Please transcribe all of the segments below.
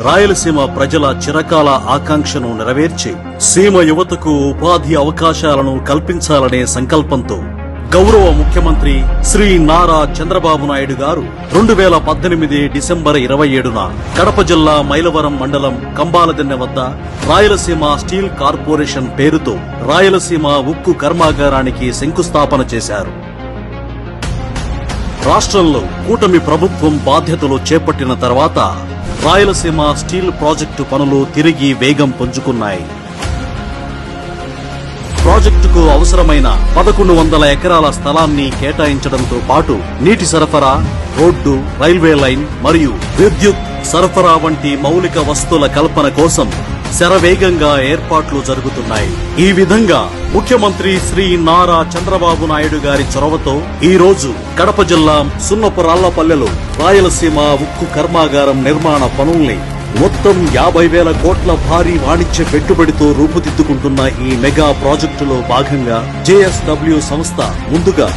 రాయలసీమ ప్రజల చిరకాల ఆకాంక్షను నెరవేర్చి సీమ యువతకు ఉపాధి అవకాశాలను కల్పించాలనే సంకల్పంతో గౌరవ ముఖ్యమంత్రి శ్రీ నారా చంద్రబాబు నాయుడు గారు 2018 డిసెంబర్ 27న కడప జిల్లా మైలవరం మండలం కంబాలదిన్నె వద్ద రాయలసీమ స్టీల్ కార్పొరేషన్ పేరుతో రాయలసీమ ఉక్కు కర్మాగారానికి శంకుస్థాపన చేశారు. రాష్ట్రంలో కూటమి ప్రభుత్వం బాధ్యతలు చేపట్టిన తర్వాత రాయలసీమ స్టీల్ ప్రాజెక్టు పనులు తిరిగి వేగం పుంజుకున్నాయి. ప్రాజెక్టుకు అవసరమైన 1100 ఎకరాల స్థలాన్ని కేటాయించడంతో పాటు నీటి సరఫరా, రోడ్డు, రైల్వే లైన్ మరియు విద్యుత్ సరఫరా వంటి మౌలిక వస్తువుల కల్పన కోసం శరవేగంగా ఏర్పాట్లు జరుగుతున్నాయి. ఈ విధంగా ముఖ్యమంత్రి శ్రీ నారా చంద్రబాబు నాయుడు గారి చొరవతో ఈ రోజు కడప జిల్లా సున్నపురాళ్లపల్లెలో రాయలసీమ ఉక్కు కర్మాగారం నిర్మాణ పనుల్ని మొత్తం 50,000 కోట్ల భారీ వాణిజ్య పెట్టుబడితో రూపుదిద్దుకుంటున్న ఈ మెగా ప్రాజెక్టులో భాగంగా JSW సంస్థ ముందుగా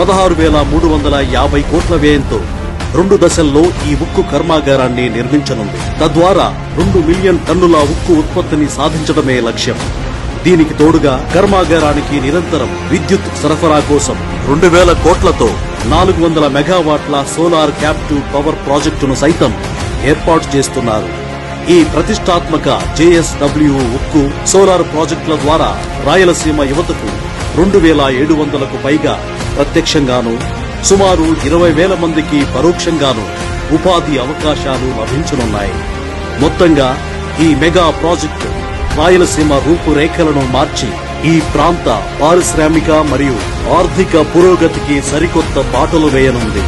16,350 కోట్ల వ్యయంతో 2 దశల్లో ఈ ఉక్కు కర్మాగారాన్ని నిర్మించనుంది. తద్వారా 2 మిలియన్ టన్నుల ఉక్కు ఉత్పత్తిని సాధించడమే లక్ష్యం. దీనికి తోడుగా కర్మాగారానికి నిరంతరం విద్యుత్ సరఫరా కోసం 2,000 కోట్లతో 400 మెగావాట్ల సోలార్ క్యాప్టివ్ పవర్ ప్రాజెక్టును సైతం ఏర్పాటు చేస్తున్నారు. ఈ ప్రతిష్టాత్మక JSW ఉక్కు సోలార్ ప్రాజెక్టుల ద్వారా రాయలసీమ యువతకు 2,700కు పైగా ప్రత్యక్షంగాను సుమారు 20,000 మందికి పరోక్షంగాను ఉపాధి అవకాశాలు లభించనున్నాయి. మొత్తంగా ఈ మెగా ప్రాజెక్టు రాయలసీమ రూపురేఖలను మార్చి ఈ ప్రాంత పారిశ్రామిక మరియు ఆర్థిక పురోగతికి సరికొత్త బాటలు వేయనుంది.